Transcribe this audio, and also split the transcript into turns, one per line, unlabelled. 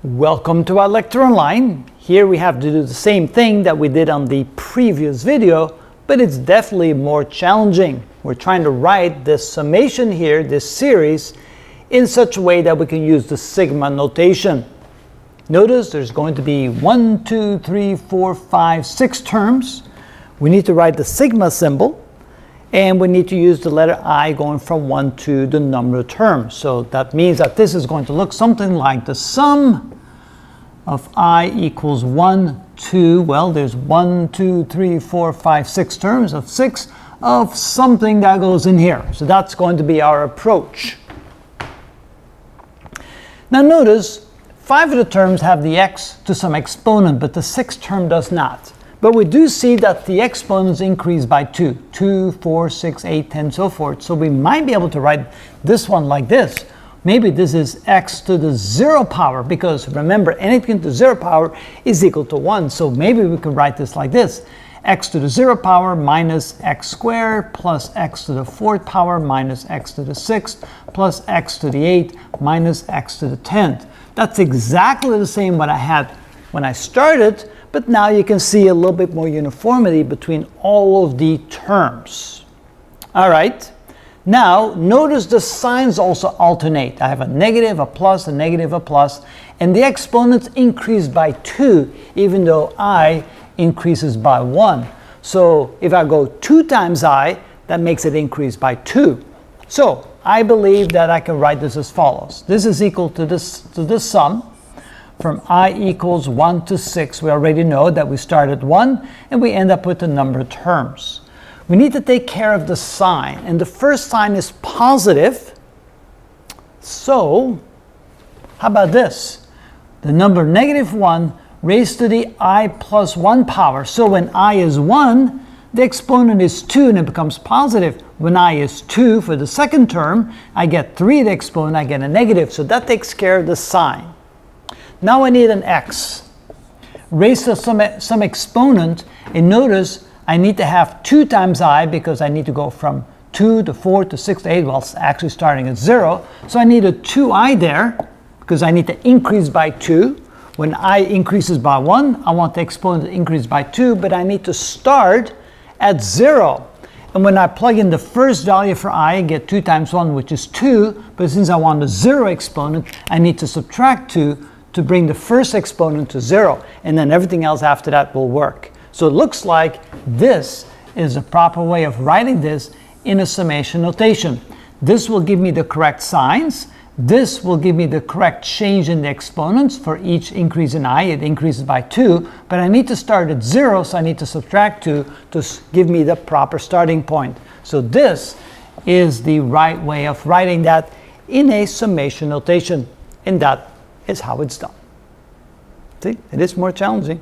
Welcome to our lecture online. Here we have to do the same thing that we did on the previous video, but it's definitely more challenging. We're trying to write this summation here, this series, in such a way that we can use the sigma notation. Notice there's going to be 1, 2, 3, 4, 5, 6 terms. We need to write the sigma symbol, and we need to use the letter I going from 1 to the number of terms. So that means that this is going to look something like the sum of I equals 1, 2, well, there's 1, 2, 3, 4, 5, 6 terms of 6 of something that goes in here. So that's going to be our approach. Now notice, 5 of the terms have the x to some exponent, but the 6th term does not. But we do see that the exponents increase by 2. 2, 4, 6, 8, 10, so forth. So we might be able to write this one like this. Maybe this is x to the 0 power, because remember, anything to 0 power is equal to 1. So maybe we could write this like this. X to the 0 power minus x squared plus x to the 4th power minus x to the 6th plus x to the 8th minus x to the 10th. That's exactly the same what I had when I started, but now you can see a little bit more uniformity between all of the terms. All right. Now, notice the signs also alternate. I have a negative, a plus, a negative, a plus, and the exponents increase by 2, even though I increases by 1. So if I go 2 times I, that makes it increase by 2. So I believe that I can write this as follows. This is equal to this sum from I equals 1 to 6. We already know that we start at 1 and we end up with the number of terms. We need to take care of the sign, and the first sign is positive. So how about this? The number negative 1 raised to the I plus 1 power. So when I is 1, the exponent is 2 and it becomes positive. When I is 2 for the second term, I get 3 the exponent, I get a negative. So that takes care of the sign. Now I need an x raised to some exponent, and notice I need to have 2 times I because I need to go from 2 to 4 to 6 to 8, well, it's actually starting at 0. So I need a 2i there because I need to increase by 2. When I increases by 1, I want the exponent to increase by 2, but I need to start at 0. And when I plug in the first value for I get 2 times 1, which is 2. But since I want a 0 exponent, I need to subtract 2 to bring the first exponent to 0. And then everything else after that will work. So it looks like this is a proper way of writing this in a summation notation. This will give me the correct signs. This will give me the correct change in the exponents. For each increase in I, it increases by 2. But I need to start at 0, so I need to subtract 2 to give me the proper starting point. So this is the right way of writing that in a summation notation. And that is how it's done. See, it is more challenging.